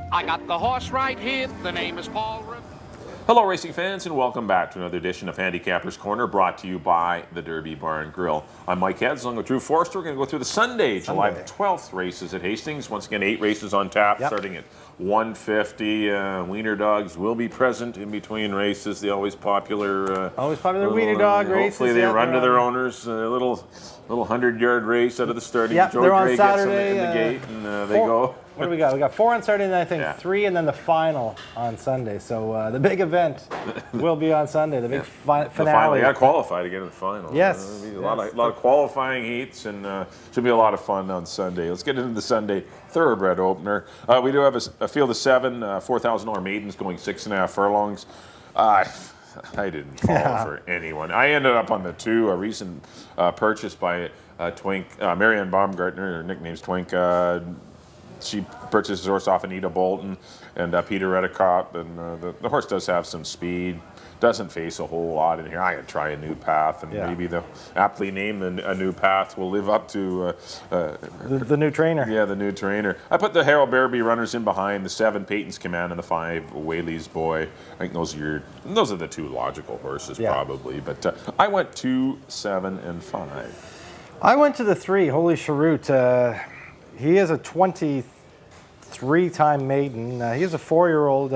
I got the horse right here. The name is Paul Rip. Hello, racing fans, and welcome back to another edition of Handicappers Corner, brought to you by the Derby Bar and Grill. I'm Mike Heads, along with Drew Forster. We're going to go through the Sunday, July 12th races at Hastings. Once again, 8 races on tap, starting at 150. Wiener dogs will be present in between races. The always popular wiener dog races. Hopefully they run to their owners. A little 100-yard race out of the starting. Joe They're on Gray Saturday, gets them in the gate, and they go. What do we got? We got 4 on Saturday, and then I think 3, and then the final on Sunday. So the big event will be on Sunday. The big finale. The final. You got to qualify to get to the final. Yes. A lot of qualifying heats, and should be a lot of fun on Sunday. Let's get into the Sunday thoroughbred opener. We do have a field of 7 $4,000 maidens going 6.5 furlongs. I didn't fall for anyone. I ended up on the 2, a recent purchase by Twink, Marianne Baumgartner. Her nickname's Twink. She purchased the horse off Anita Bolton and Peter Redekop, and the horse does have some speed. Doesn't face a whole lot in here. I could try a new path, and maybe the aptly named a new path will live up to the new trainer. Yeah, the new trainer. I put the Harold Barrowby runners in behind, the 7 Peyton's Command and the 5 Whaley's Boy. I think those are the 2 logical horses probably. But I went 2, 7, and 5. I went to the 3, Holy Cheroot. He is a 23-time maiden. He is a 4-year-old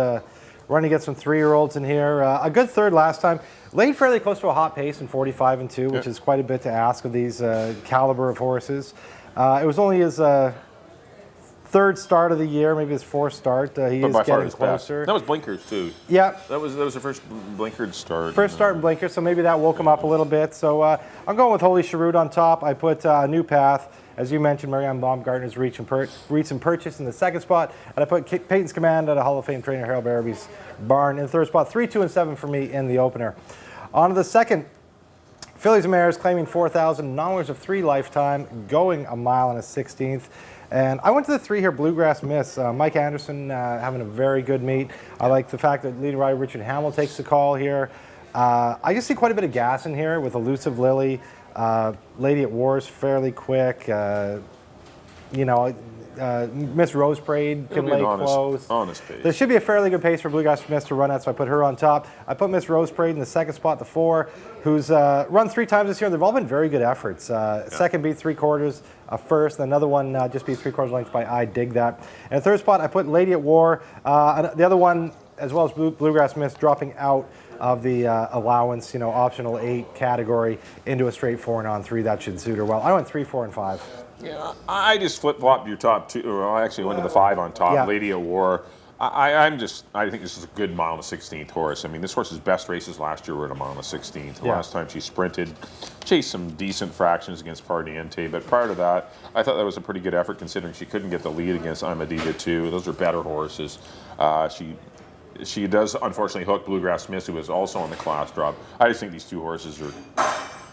running against some 3-year-olds in here. A good third last time. Laid fairly close to a hot pace in 45 and 2, which is quite a bit to ask of these caliber of horses. It was only his 3rd start of the year, maybe his 4th start. He is getting closer. That was blinkers too. Yeah. That was the first blinkered start. First start in blinkers, so maybe that woke him up a little bit. So I'm going with Holy Cheroot on top. I put New Path. As you mentioned, Marianne Baumgartner's reach and purchase in the 2nd spot. And I put Peyton's Command at a Hall of Fame trainer, Harold Barrowby's barn in the 3rd spot. 3, 2, and 7 for me in the opener. On to the 2nd. Fillies and Mares claiming $4,000 of 3 lifetime, going a mile and a 16th. And I went to the 3 here, Bluegrass Miss. Mike Anderson having a very good meet. I like the fact that leading rider Richard Hamill takes the call here. I just see quite a bit of gas in here with Elusive Lily. Lady at War's fairly quick. Miss Rose Parade can lay close. Honest pace. There should be a fairly good pace for Bluegrass Miss to run at, so I put her on top. I put Miss Rose Parade in the 2nd spot, the 4, who's run 3 times this year. They've all been very good efforts. 2nd beat 3/4, first, and another one just beat 3/4 lengths by I Dig That. And the 3rd spot, I put Lady at War. The other one, as well as Bluegrass Miss, dropping out of the allowance, optional 8 category into a straight 4 and on 3. That should suit her well. I went 3, 4, and 5. Yeah, I just flip-flopped your top 2. Well, I actually went to the 5 on top, Lady at War. I think this is a good mile and a 16th horse. I mean, this horse's best races last year were at a mile and a 16th. The last time she sprinted, chased some decent fractions against Fardiente, but prior to that, I thought that was a pretty good effort considering she couldn't get the lead against Amadita too. Those are better horses. She does unfortunately hook Bluegrass Miss, who is also on the class drop. I just think these 2 horses are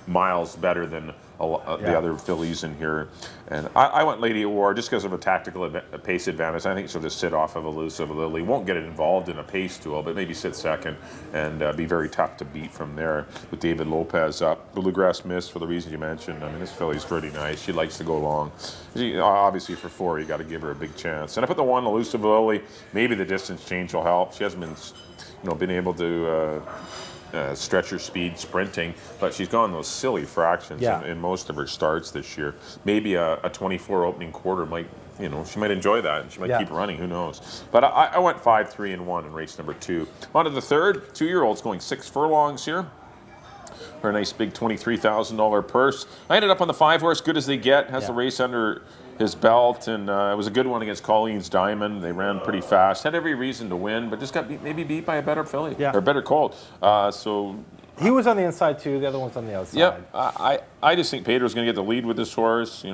miles better than the other fillies in here. And I went Lady at War just because of a tactical pace advantage. I think she'll just sit off of Elusive Lily. Won't get involved in a pace duel, but maybe sit 2nd and be very tough to beat from there with David Lopez up. Bluegrass Miss, for the reasons you mentioned. I mean, this filly's pretty nice. She likes to go long. Obviously, for 4, you got to give her a big chance. And I put the 1, Elusive Lily. Maybe the distance change will help. She hasn't been able to stretch her speed sprinting, but she's gone those silly fractions in most of her starts this year. Maybe a 24 opening quarter might, she might enjoy that and she might keep running, who knows. But I went 5, 3, and 1 in race number 2. On to the 3rd, 2-year-olds going 6 furlongs here for a nice big $23,000 purse. I ended up on the 5 horse, Good As They Get, has the race under his belt, and it was a good one against Colleen's Diamond. They ran pretty fast, had every reason to win, but just got maybe beat by a better filly or better colt. So he was on the inside too. The other one's on the outside. Yep. I just think Pedro's going to get the lead with this horse.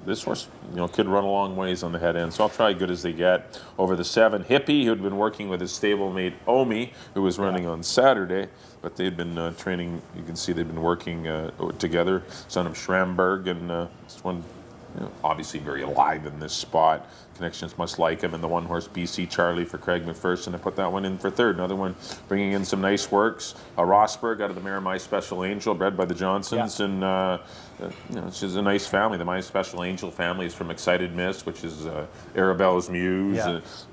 This horse, could run a long ways on the head end. So I'll try Good As They Get over the 7. Hippie, who had been working with his stablemate Omi, who was running on Saturday, but they'd been training. You can see they've been working together. Son of Schramberg, and this one obviously very alive in this spot. Connections must like him. And the one horse BC Charlie for Craig McPherson. I put that one in for third. Another one bringing in some nice works. Rosberg out of the mare My Special Angel, bred by the Johnsons, and which is a nice family. The My Special Angel family is from Excited Miss, which is Arabella's muse.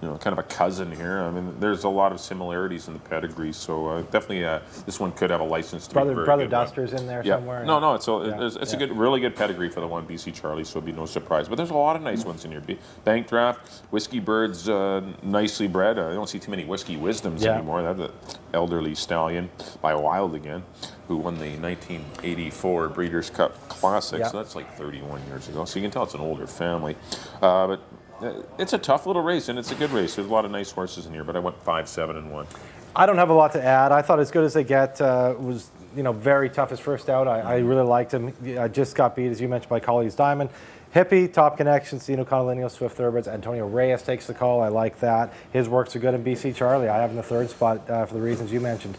Kind of a cousin here. I mean, there's a lot of similarities in the pedigree. So definitely, this one could have a license to be very Brother good Duster's in there somewhere. No, it's a good, really good pedigree for the one BC Charlie. So it'd be no surprise. But there's a lot of nice ones in here. Bank Draft, Whiskey Bird's nicely bred. I don't see too many Whiskey Wisdoms anymore. That's an elderly stallion by Wild again, who won the 1984 Breeders' Cup Classic. So that's like 31 years ago. So you can tell it's an older family. But it's a tough little race, and it's a good race. There's a lot of nice horses in here, but I went 5, 7, and 1. I don't have a lot to add. I thought as good as they get was very tough his first out. I really liked him. I just got beat, as you mentioned, by Colley's Diamond. Hippie, Top Connection, Cino Condolinio, Swift Thoroughbreds, Antonio Reyes takes the call. I like that. His works are good in BC Charlie. I have in the third spot for the reasons you mentioned.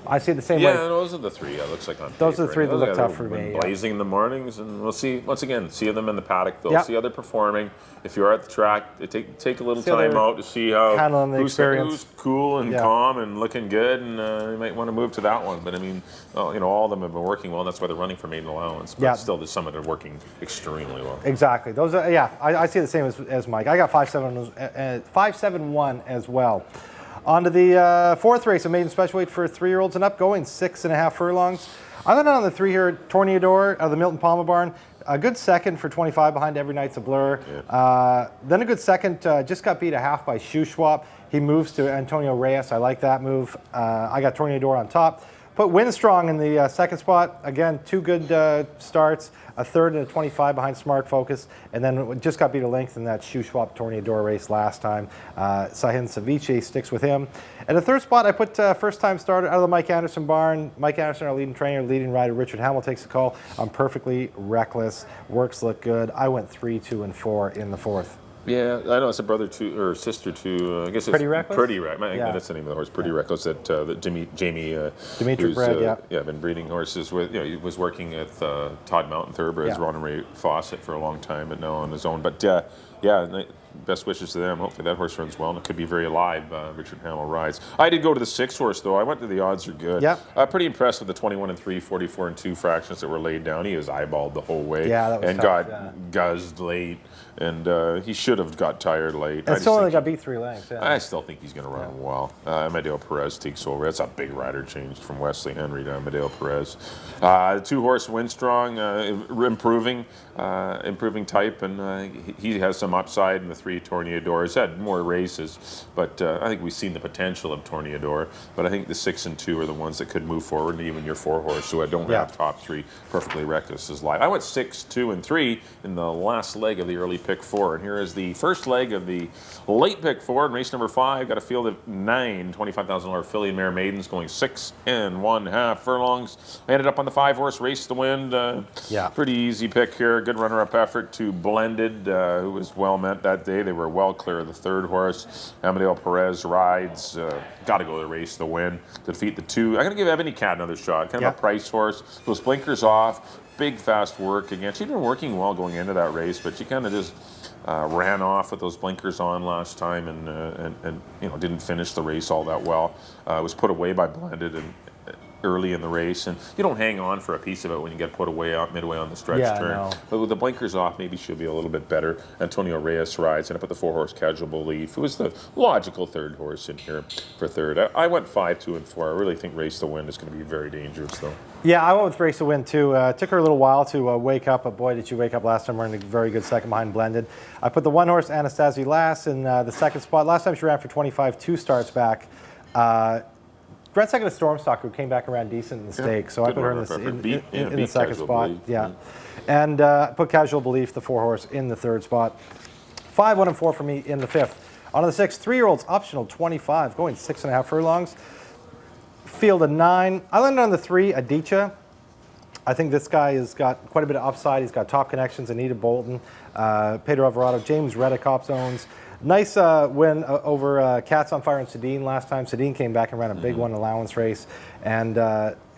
I see it the same way. Yeah, those are the three. It looks like on those paper. are the three that look tough for me. Blazing in the mornings, and we'll see. Once again, see them in the paddock. They'll see how they're performing. If you're at the track, take a little time out to see how who's cool and calm and looking good, and you might want to move to that one. But I mean, all of them have been working well, and that's why they're running for maiden allowance. But still, there's some that are working extremely well. Exactly. Those are I see the same as Mike. I got 5-7-1 as well. On to the fourth race, a maiden special weight for 3-year-olds and up, going 6.5 furlongs. I went on the 3 here, Torneador out of the Milton Palmer barn. A good second for 25 behind Every Night's a Blur. Then a good second, just got beat a half by Shoe Swap. He moves to Antonio Reyes. I like that move. I got Torneador on top. Put Winstrong in the second spot. Again, 2 good starts. A third and a 25 behind Smart Focus. And then just got beat a length in that Shoe Swap Torneador race last time. Sahin Ceviche sticks with him. And the third spot, I put first time starter out of the Mike Anderson barn. Mike Anderson, our leading trainer, leading rider, Richard Hamill takes the call. I'm Perfectly Reckless. Works look good. I went 3, 2, and 4 in the fourth. Yeah, I know it's a brother to or sister to. I guess it's Pretty Reckless. Pretty Reckless. I think that's the name of the horse. Pretty Reckless. That Jamie. Dimitri bred. Been breeding horses with. He was working at Todd Mountain Thoroughbreds, Ron and Ray Fawcett for a long time, but now on his own. But best wishes to them. Hopefully that horse runs well, and it could be very alive. Richard Hamill rides. I did go to the 6 horse though. I went to the odds are good. Yeah. Pretty impressed with the 21 and 3, 44 and 2 fractions that were laid down. He was eyeballed the whole way. Yeah, that was and tough, got guzzed late. And he should have got tired late. And still only got beat 3 lengths. Yeah. I still think he's going to run well. Amadeo Perez takes over. That's a big rider change from Wesley Henry to Amadeo Perez. 2-horse Winstrong, improving type, and he has some upside in the 3 Torneador. He's had more races, but I think we've seen the potential of Torneador. But I think the 6 and 2 are the ones that could move forward, and even your 4-horse, who I don't have top 3, Perfectly Reckless is live. I went 6, 2, and 3 in the last leg of the early pick 4, and here is the first leg of the late pick 4 in race number 5. Got a field of 9 $25,000 filly and mare maidens going 6 1/2 furlongs. I ended up on the 5-horse Race to Wind. Pretty easy pick here. Good runner-up effort to Blended, who was well met that day. They were well clear of the 3rd horse. Amadeo Perez rides. Got to go to the Race to Win to defeat the 2. I'm going to give Ebony Cat another shot. Kind of a price horse. Those blinkers off. Big fast work again. She'd been working well going into that race, but she kind of just ran off with those blinkers on last time, and didn't finish the race all that well. Was put away by Blended and early in the race, and you don't hang on for a piece of it when you get put away out midway on the stretch turn. No. But with the blinkers off, maybe she'll be a little bit better. Antonio Reyes rides, and I put the 4-horse Casual Belief, who was the logical 3rd horse in here for 3rd. I went 5, 2, and 4. I really think Race to Win is going to be very dangerous, though. Yeah, I went with Race to Win too. Took her a little while to wake up, but boy, did she wake up last time. Running a very good second behind Blended. I put the 1-horse Anastasia Lass in the second spot. Last time she ran for 25, 2 starts back. Ran second to Stormstock, who came back around decent in the stake, so I put her in the second spot. And put Casual Belief, the 4-horse, in the 3rd spot. 5, 1, and 4 for me in the 5th. On to the 6th, 3-year-olds optional 25, going 6.5 furlongs. Field of 9. I landed on the 3, Adichia. I think this guy has got quite a bit of upside. He's got top connections, Anita Bolton, Pedro Alvarado, James Reddicopp's owns. Nice win over Cats on Fire and Sedin last time. Sedin came back and ran a big one allowance race and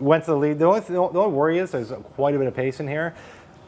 went to the lead. The only worry is there's quite a bit of pace in here.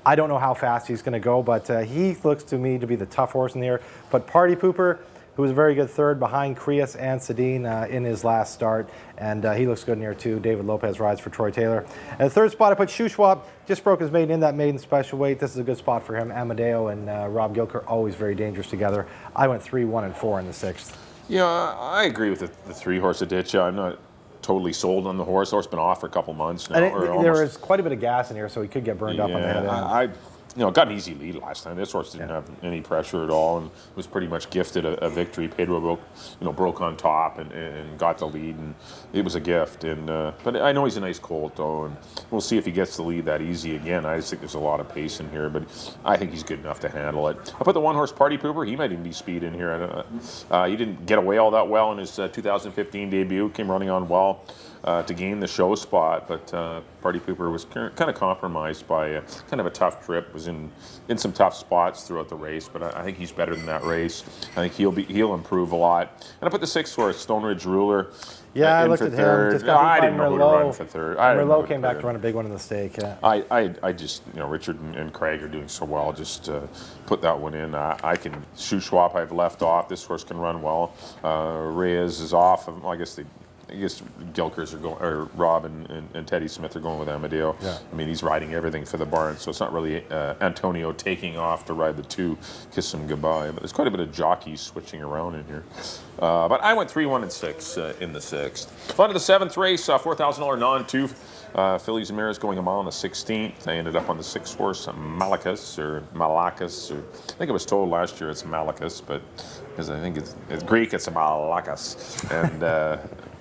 I don't know how fast he's going to go, but he looks to me to be the tough horse in there. But Party Pooper, who was a very good third behind Crias and Sedin in his last start, and he looks good in here too. David Lopez rides for Troy Taylor. And the third spot, I put Shuswap, just broke his maiden in that maiden special weight. This is a good spot for him. Amadeo and Rob Gilker, always very dangerous together. I went 3, 1, and 4 in the 6th. Yeah, I agree with the 3-horse Aditya. I'm not totally sold on the horse. The horse been off for a couple months now. And there is quite a bit of gas in here, so he could get burned up on the head end. Got an easy lead last time. This horse didn't have any pressure at all, and was pretty much gifted a victory. Pedro broke on top and got the lead, and it was a gift. And but I know he's a nice colt though, and we'll see if he gets the lead that easy again. I just think there's a lot of pace in here, but I think he's good enough to handle it. I put the 1-horse Party Pooper. He might even be speed in here. I don't know. He didn't get away all that well in his 2015 debut. Came running on well to gain the show spot, but Party Pooper was kind of compromised by kind of a tough trip. Was in some tough spots throughout the race, but I think he's better than that race. I think he'll improve a lot. And I put the 6-horse Stone Ridge Ruler. Yeah, I looked at him. Just got I didn't know who to run for third. Merlot came back to run a big one in the stake. Yeah. I just Richard and Craig are doing so well. Just put that one in. I can Shuswap I've left off. This horse can run well. Reyes is off. I guess Gilkers are going, or Rob and Teddy Smith are going with Amadeo. Yeah. I mean, he's riding everything for the barn, so it's not really Antonio taking off to ride the 2, kiss him goodbye. But there's quite a bit of jockeys switching around in here. But I went 3, 1, and 6 in the 6th. On to the 7th race, $4,000 non-2. Phillies and Mares going a mile on the 16th. I ended up on the 6-horse Malachus. I think it was told last year it's Malachus, but because I think it's Greek, it's a Malachus. And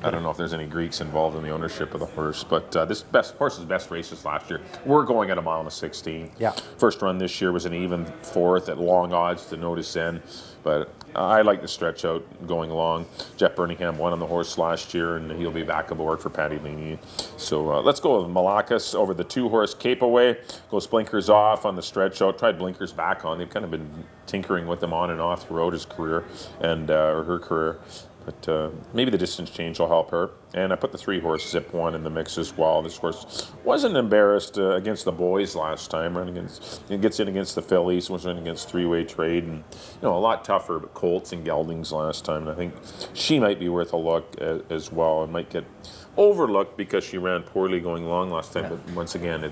I don't know if there's any Greeks involved in the ownership of the horse, but this horse's best races last year were going at a mile and a 16. Yeah. First run this year was an even 4th at long odds to notice in, but I like the stretch out going along. Jeff Birmingham won on the horse last year, and he'll be back aboard for Paddy Leany. So let's go with Malachus over the 2-horse Cape Away. Goes blinkers off on the stretch out. Tried blinkers back on. They've kind of been tinkering with them on and off throughout his career and or her career. But maybe the distance change will help her. And I put the 3-horse Zip 1 in the mix as well. This horse wasn't embarrassed against the boys last time. It gets in against the Phillies, was running against 3-way trade, and a lot tougher. But Colts and Geldings last time. And I think she might be worth a look as well, and might get overlooked because she ran poorly going long last time. Yeah. But once again, it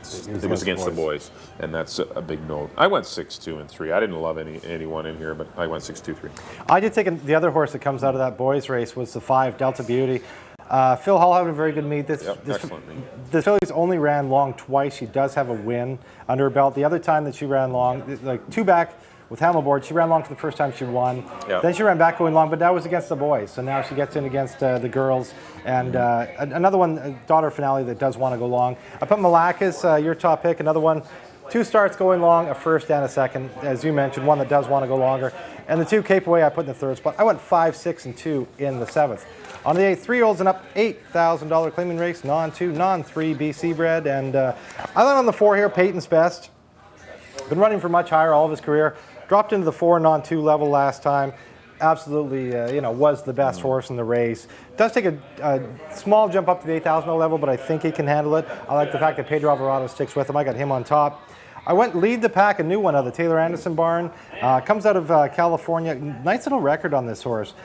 was against the boys, and that's a big note. I went 6, 2, and 3. I didn't love anyone in here, but I went 6, 2, 3. I did take the other horse that comes out of that boys race was the 5 Delta Beauty. Phil Hall having a very good meet. Excellent meet. The Phillies only ran long twice. She does have a win under her belt. The other time that she ran long, like 2 back with Hamilboard, she ran long for the first time she won. Yep. Then she ran back going long, but that was against the boys. So now she gets in against the girls. And another one, daughter finale, that does want to go long. I put Malachus, your top pick, another one. 2 starts going long, a first and a second. As you mentioned, one that does want to go longer. And the 2 Cape Away I put in the 3rd spot. I went 5, 6, and 2 in the 7th. On the 8th, 3-year-olds and up, $8,000 claiming race, non-2, non-3 BC bred. And I went on the 4 here, Peyton's Best. Been running for much higher all of his career. Dropped into the 4 non-2 level last time. Absolutely, was the best horse in the race. Does take a small jump up to the $8,000 level, but I think he can handle it. I like the fact that Pedro Alvarado sticks with him. I got him on top. I went lead the pack, a new one out of the Taylor Anderson barn. Comes out of California. Nice little record on this horse.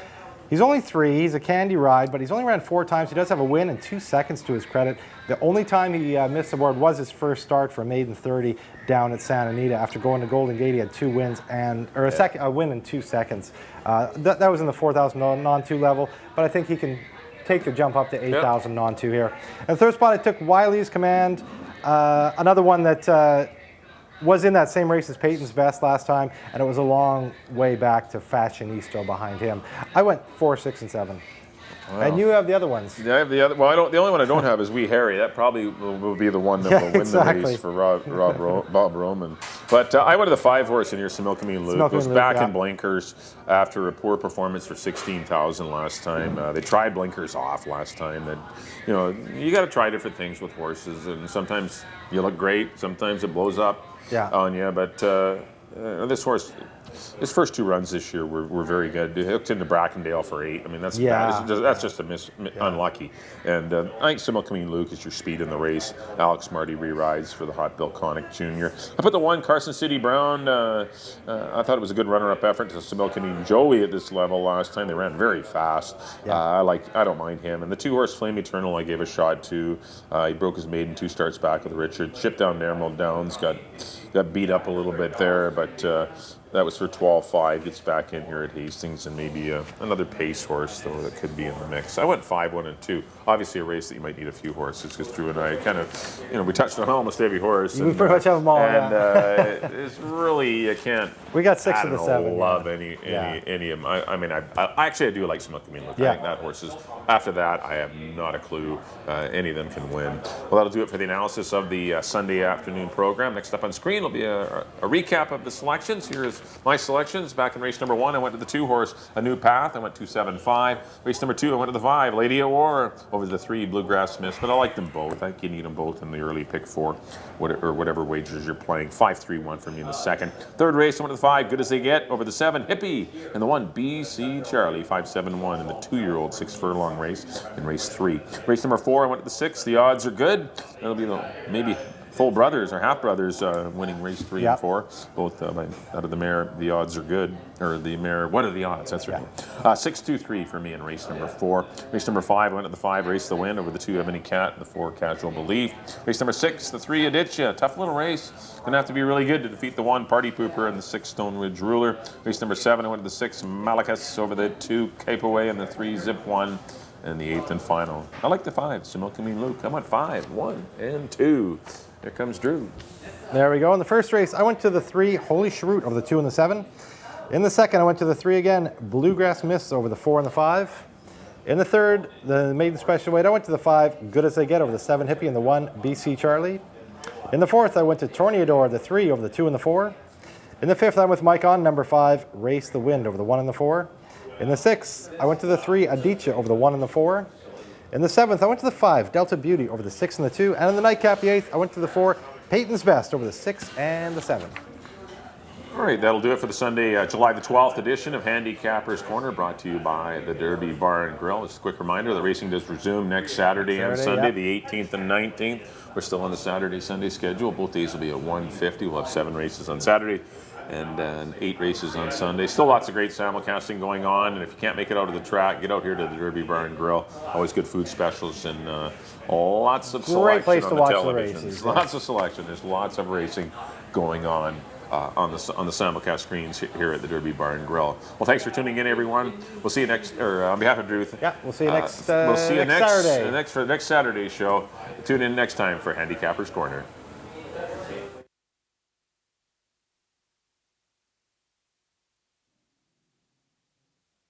He's only 3. He's a candy ride, but he's only ran 4 times. He does have a win in 2 seconds to his credit. The only time he missed the board was his first start for a maiden 30 down at Santa Anita. After going to Golden Gate, he had 2 wins a win in 2 seconds. That was in the $4,000 non-2 level, but I think he can take the jump up to $8,000 non-2 here. And the 3rd spot, I took Wiley's Command, another one that was in that same race as Peyton's Best last time, and it was a long way back to Fashionista behind him. I went 4, 6, and 7. Wow. And you have the other ones. Yeah, I have the other. Well, the only one I don't have is Wee Harry. That probably will be the one that will win the race for Bob Roman. But I went to the 5-horse in here, Similkameen Luke. Was back in blinkers after a poor performance for $16,000 last time. They tried blinkers off last time. And you got to try different things with horses, and sometimes you look great, sometimes it blows up on you. But this horse, his first 2 runs this year were very good. He hooked into Brackendale for 8. I mean, that's bad. That's just unlucky. And I think Similkameen Luke is your speed in the race. Alex Marty re-rides for the Hot Bill Connick Jr. I put the 1 Carson City Brown. I thought it was a good runner-up effort to Similkameen Joey at this level last time. They ran very fast. I don't mind him. And the 2 horse Flame Eternal I gave a shot to. He broke his maiden 2 starts back with Richard. Shipped down to Emerald Downs. Got beat up a little bit there, but that was for 12-5. Gets back in here at Hastings, and maybe another pace horse, though, that could be in the mix. I went 5, 1, and 2. Obviously, a race that you might need a few horses, because Drew and I kind of, we touched on almost every horse. We pretty much have them all. And it's really, you can't. We got 6 of the 7. Love any of them. I mean, I actually do like some Milkameen Luke. I think that horse is. After that, I have not a clue. Any of them can win. Well, that'll do it for the analysis of the Sunday afternoon program. Next up on screen will be a recap of the selections. Here's my selections. Back in race number 1, I went to the 2 horse, A New Path. I went 2-7-5. Race number 2, I went to the 5, Lady of War, over the 3, Bluegrass Smiths. But I like them both. I think you need them both in the early pick 4, or whatever wagers you're playing. 5-3-1 for me in the second. Third race, I went to the 5, Good As They Get, over the 7, Hippie, and the 1, BC Charlie, 5-7-1 in the 2-year-old 6 furlong race in race 3. Race number 4, I went to the 6, The Odds Are Good. That'll be maybe full brothers or half brothers winning race 3 and 4. Both out of the mare, The Odds Are Good, or the mare, What Are the Odds? That's right. 6-2-3 for me in race number 4. Race number 5, I went to the 5, Race the Wind, over the 2, Ebony Cat, the 4, Casual Belief. Race number 6, the 3, Aditya. Tough little race. Gonna have to be really good to defeat the 1, Party Pooper, and the 6, Stone Ridge Ruler. Race number 7, I went to the 6, Malachus, over the 2, Cape Away, and the 3, Zip 1. And the 8th and final. I like the 5, Similkameen Luke. I went 5, 1, and 2. Here comes Drew. There we go. In the first race, I went to the 3, Holy Cheroot, over the 2 and the 7. In the second, I went to the 3 again, Bluegrass Mists, over the 4 and the 5. In the third, the maiden special weight, I went to the 5, Good As They Get, over the 7, Hippie, and the 1, BC Charlie. In the fourth, I went to Torneador, the 3, over the 2 and the 4. In the fifth, I went with Mike On, number 5, Race the Wind, over the 1 and the 4. In the 6th, I went to the 3, Aditya, over the 1 and the 4. In the 7th, I went to the 5, Delta Beauty, over the 6 and the 2. And in the nightcap, the 8th, I went to the 4, Peyton's Best, over the 6 and the 7. All right, that'll do it for the Sunday, July the 12th edition of Handicappers Corner, brought to you by the Derby Bar and Grill. Just a quick reminder, the racing does resume next Saturday and Sunday, the 18th and 19th. We're still on the Saturday-Sunday schedule. Both days will be at 1:50. We'll have 7 races on Saturday and 8 races on Sunday. Still lots of great simulcasting going on, and if you can't make it out of the track, get out here to the Derby Bar and Grill. Always good food specials and lots of selection. Great place on to the watch television. the races. Lots of selection. There's lots of racing going on the simulcast screens here at the Derby Bar and Grill. Well, thanks for tuning in, everyone. We'll see you next, or on behalf of Drew. Yeah, we'll see you next. We'll see you next Saturday. For the next Saturday show. Tune in next time for Handicappers Corner.